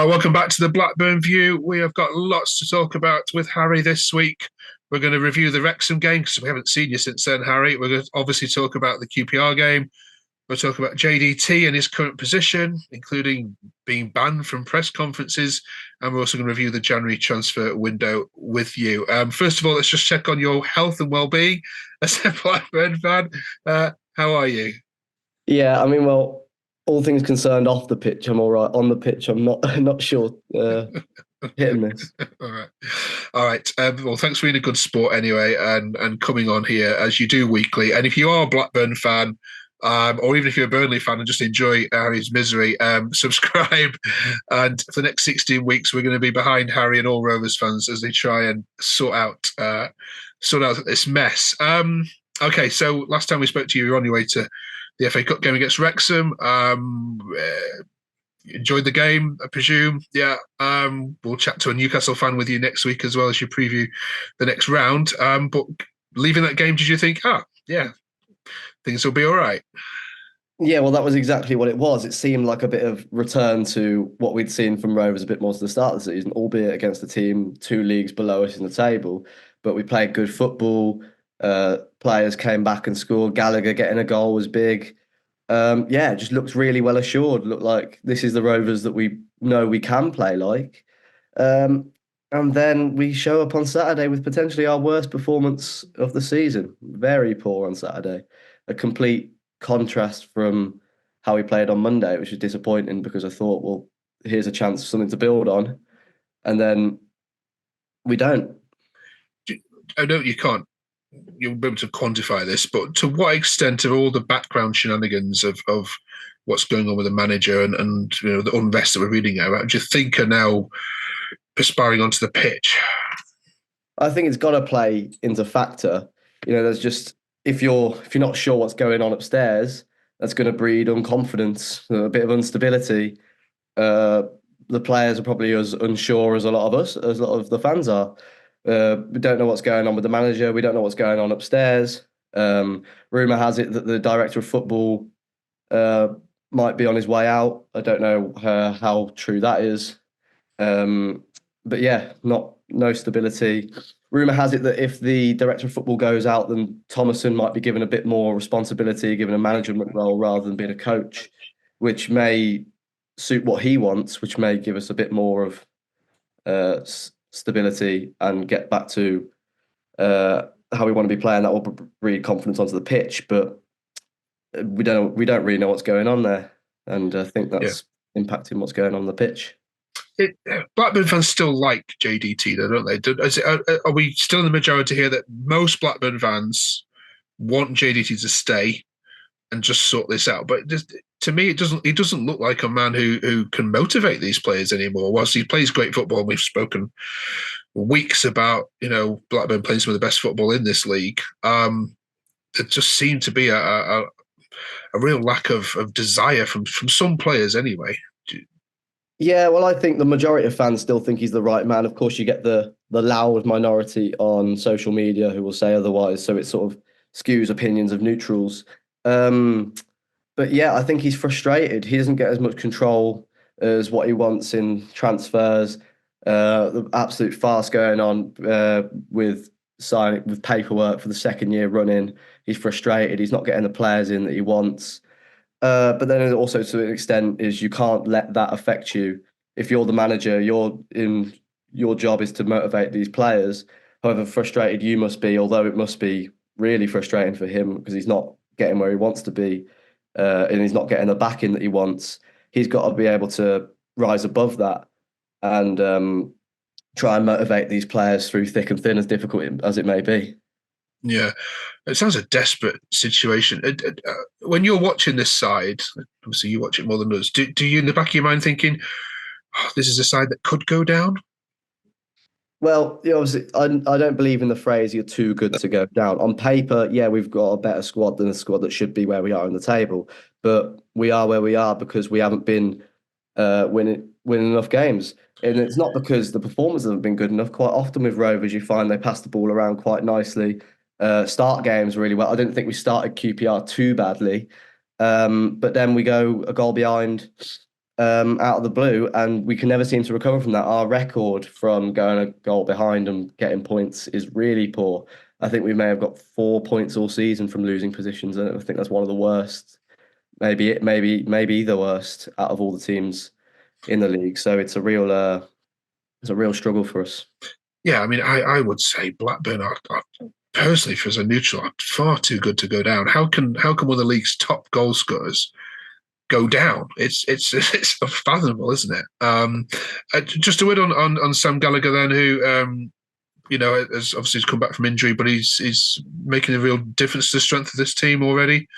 Welcome back to the Blackburn View. We have got lots to talk about with Harry this week. We're going to review the Wrexham game because we haven't seen you since then, Harry. We're going to obviously talk about the QPR game. We'll talk about JDT and his current position, including being banned from press conferences. And we're also going to review the January transfer window with you. First of all, let's just check on your health and well-being as a Blackburn fan. How are you? Yeah, I mean, well, all things concerned, off the pitch, I'm all right. On the pitch, I'm not sure. Hit and miss. All right. Well, thanks for being a good sport anyway, and coming on here as you do weekly. And if you are a Blackburn fan, or even if you're a Burnley fan and just enjoy Harry's misery, subscribe. And for the next 16 weeks, we're going to be behind Harry and all Rovers fans as they try and sort out this mess. Okay, so last time we spoke to you, you were on your way to the FA Cup game against Wrexham. Enjoyed the game, I presume. Yeah. We'll chat to a Newcastle fan with you next week as well as you preview the next round. But leaving that game, did you think, yeah, things will be all right? Yeah, well, that was exactly what it was. It seemed like a bit of return to what we'd seen from Rovers a bit more to the start of the season, albeit against the team 2 leagues below us in the table. But we played good football. Players came back and scored. Gallagher getting a goal was big. Yeah, just looked really well assured. Looked like this is the Rovers that we know we can play like. And then we show up on Saturday with potentially our worst performance of the season. Very poor on Saturday. A complete contrast from how we played on Monday, which was disappointing because I thought, well, here's a chance for something to build on. And then we don't. I know you can't, you'll be able to quantify this, but to what extent are all the background shenanigans of what's going on with the manager and the unrest that we're reading about, do you think are now perspiring onto the pitch? I think it's got to play into factor. There's just if you're not sure what's going on upstairs, that's going to breed unconfidence, a bit of instability. The players are probably as unsure as a lot of us, as a lot of the fans are. We don't know what's going on with the manager. We don't know what's going on upstairs. Rumour has it that the director of football might be on his way out. I don't know how true that is. But yeah, no stability. Rumour has it that if the director of football goes out, then Thomason might be given a bit more responsibility, given a management role rather than being a coach, which may suit what he wants, which may give us a bit more of stability and get back to how we want to be playing. That will breed confidence onto the pitch, but we don't really know what's going on there, and I think that's impacting what's going on the pitch. Blackburn fans still like JDT, though, don't they? Are we still in the majority here that most Blackburn fans want JDT to stay and just sort this out? But to me, he doesn't look like a man who can motivate these players anymore. Whilst he plays great football, and we've spoken weeks about Blackburn playing some of the best football in this league. There just seemed to be a real lack of desire from some players anyway. Yeah, well, I think the majority of fans still think he's the right man. Of course, you get the loud minority on social media who will say otherwise, so it sort of skews opinions of neutrals. But yeah, I think he's frustrated. He doesn't get as much control as what he wants in transfers. The absolute farce going on with paperwork for the second year running. He's frustrated. He's not getting the players in that he wants. But then also to an extent is you can't let that affect you. If you're the manager, your job is to motivate these players. However frustrated you must be, although it must be really frustrating for him because he's not getting where he wants to be, and he's not getting the backing that he wants. He's got to be able to rise above that and try and motivate these players through thick and thin, as difficult as it may be. Yeah, it sounds a desperate situation. When you're watching this side, obviously you watch it more than us. Do you, in the back of your mind, thinking, this is a side that could go down? Well, obviously, I don't believe in the phrase "you're too good to go down." On paper, yeah, we've got a better squad than a squad that should be where we are on the table, but we are where we are because we haven't been winning enough games. And it's not because the performances haven't been good enough. Quite often with Rovers, you find they pass the ball around quite nicely. Start games really well. I didn't think we started QPR too badly, but then we go a goal behind out of the blue, and we can never seem to recover from that. Our record from going a goal behind and getting points is really poor. I think we may have got 4 points all season from losing positions, and I think that's one of the worst. Maybe the worst out of all the teams in the league. So it's a real struggle for us. Yeah, I mean, I would say Blackburn are personally, for as a neutral, are far too good to go down. How can one of the league's top goal scorers go down? It's unfathomable, isn't it? Just a word on Sam Gallagher then, who has obviously come back from injury, but he's making a real difference to the strength of this team already.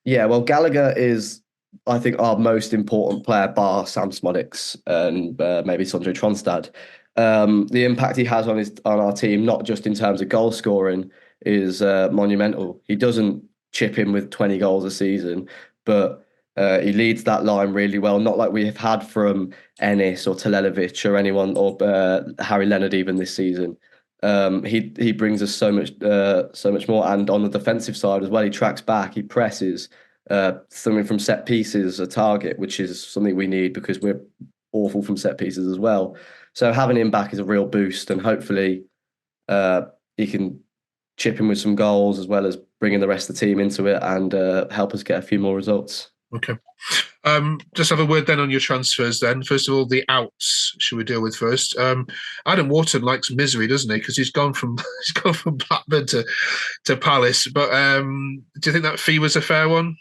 Yeah, well, Gallagher is, I think, our most important player, bar Sam Smodics and maybe Sondre Tronstad. The impact he has on our team, not just in terms of goal scoring, is monumental. He doesn't chip in with 20 goals a season, but he leads that line really well. Not like we have had from Ennis or Telelevic or anyone or Harry Leonard even this season. He brings us so much more, and on the defensive side as well, he tracks back, he presses, something from set pieces, a target, which is something we need because we're awful from set pieces as well. So having him back is a real boost, and hopefully he can chip in with some goals as well as bringing the rest of the team into it and help us get a few more results. Okay. Just have a word then on your transfers then. First of all, the outs should we deal with first? Adam Wharton likes misery, doesn't he? Because he's gone from Blackburn to Palace. But do you think that fee was a fair one?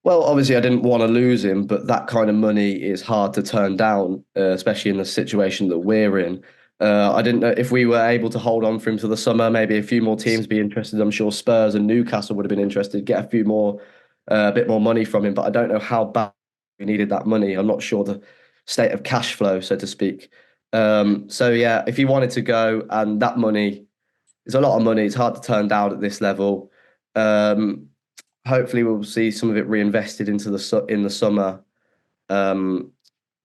Well, obviously, I didn't want to lose him, but that kind of money is hard to turn down, especially in the situation that we're in. I didn't know if we were able to hold on for him till the summer. Maybe a few more teams be interested. I'm sure Spurs and Newcastle would have been interested. Get a few more, a bit more money from him. But I don't know how bad we needed that money. I'm not sure the state of cash flow, so to speak. So yeah, if he wanted to go, and that money is a lot of money. It's hard to turn down at this level. Um, Hopefully we'll see some of it reinvested into in the summer, um,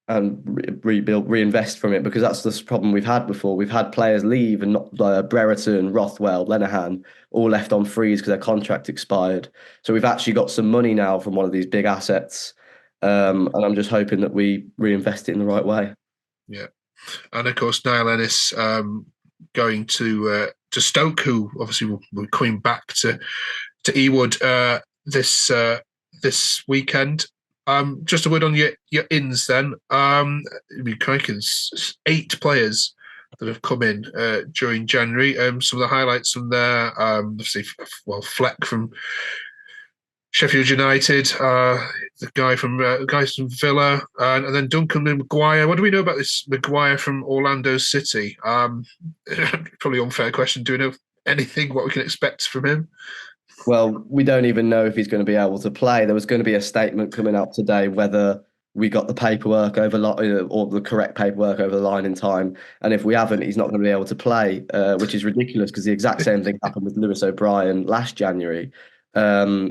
and reinvest from it, because that's the problem we've had before. We've had players leave and not Brereton, Rothwell, Lenahan all left on freeze because their contract expired. So we've actually got some money now from one of these big assets, and I'm just hoping that we reinvest it in the right way. Yeah, and of course Niall Ennis going to Stoke, who obviously will coming back to Ewood this weekend. Just a word on your ins then. Crikey's 8 players that have come in during January. Some of the highlights from there, obviously, well, Fleck from Sheffield United, the guys from Villa, and then Duncan Maguire. What do we know about this Maguire from Orlando City? Probably unfair question. Do we know anything what we can expect from him? Well, we don't even know if he's going to be able to play. There was going to be a statement coming out today whether we got the paperwork over or the correct paperwork over the line in time. And if we haven't, he's not going to be able to play, which is ridiculous because the exact same thing happened with Lewis O'Brien last January,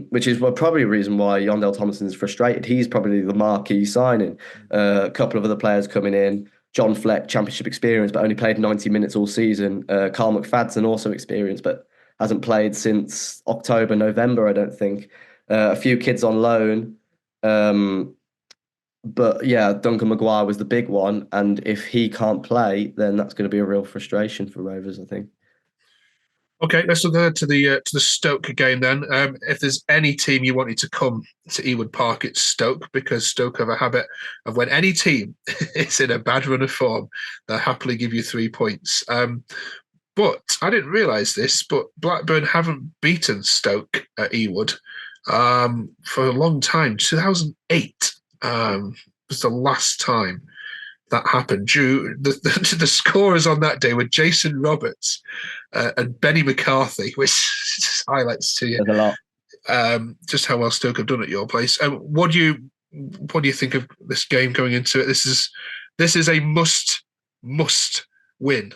which is probably a reason why Yondell Thomason is frustrated. He's probably the marquee signing. A couple of other players coming in. John Fleck, championship experience, but only played 90 minutes all season. Carl McFadden, also experienced, but hasn't played since October, November, I don't think. A few kids on loan. But yeah, Duncan Maguire was the big one. And if he can't play, then that's going to be a real frustration for Rovers, I think. Okay, let's look ahead to the Stoke game then. If there's any team you wanted to come to Ewood Park, it's Stoke, because Stoke have a habit of when any team is in a bad run of form, they'll happily give you 3 points. But I didn't realise this, but Blackburn haven't beaten Stoke at Ewood for a long time. 2008 was the last time that happened. The scorers on that day were Jason Roberts and Benny McCarthy, which just highlights to you There's a lot. just how well Stoke have done at your place. What do you think of this game going into it? This is a must win.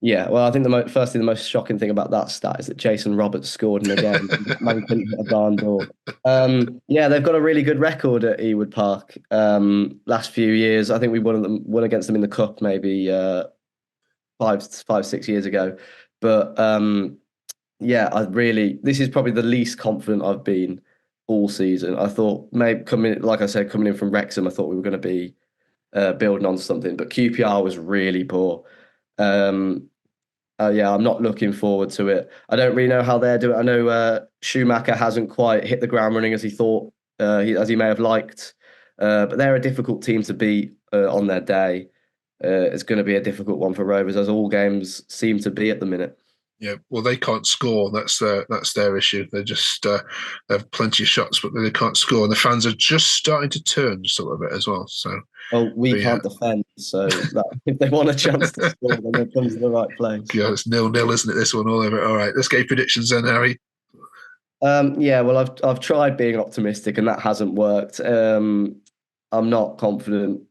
Yeah, well, I think firstly, the most shocking thing about that stat is that Jason Roberts scored in the game. Man couldn't hit a barn door. Yeah, they've got a really good record at Ewood Park. Last few years, I think we won against them in the cup maybe 6 years ago. But yeah, this is probably the least confident I've been all season. I thought maybe like I said, coming in from Wrexham, I thought we were going to be building on something, but QPR was really poor. Yeah, I'm not looking forward to it. I don't really know how they're doing. I know Schumacher hasn't quite hit the ground running as he thought, as he may have liked. But they're a difficult team to beat on their day. It's going to be a difficult one for Rovers, as all games seem to be at the minute. Yeah, well, they can't score. That's their issue. They're just they have plenty of shots, but they can't score. And the fans are just starting to turn just a little bit as well. So, we can't defend, so if they want a chance to score, then they come to the right place. Yeah, it's 0-0, isn't it? This one all over. All right, let's get your predictions then, Harry. Yeah, well, I've tried being optimistic, and that hasn't worked. I'm not confident.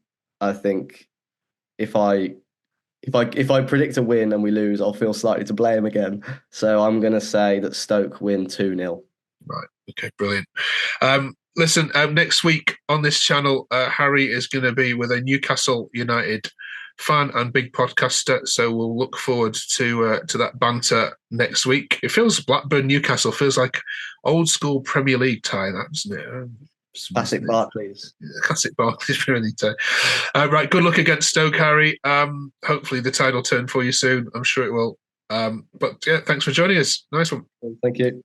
I think if I predict a win and we lose, I'll feel slightly to blame again. So I'm going to say that Stoke win 2-0. Right. Okay. Brilliant. Listen, next week on this channel, Harry is going to be with a Newcastle United fan and big podcaster. So we'll look forward to that banter next week. It feels Blackburn Newcastle feels like old school Premier League tie, that doesn't it? Classic Barclays. Classic Barclays Premier League tie. Right. Good luck against Stoke, Harry. Hopefully the tide will turn for you soon. I'm sure it will. But yeah, thanks for joining us. Nice one. Thank you.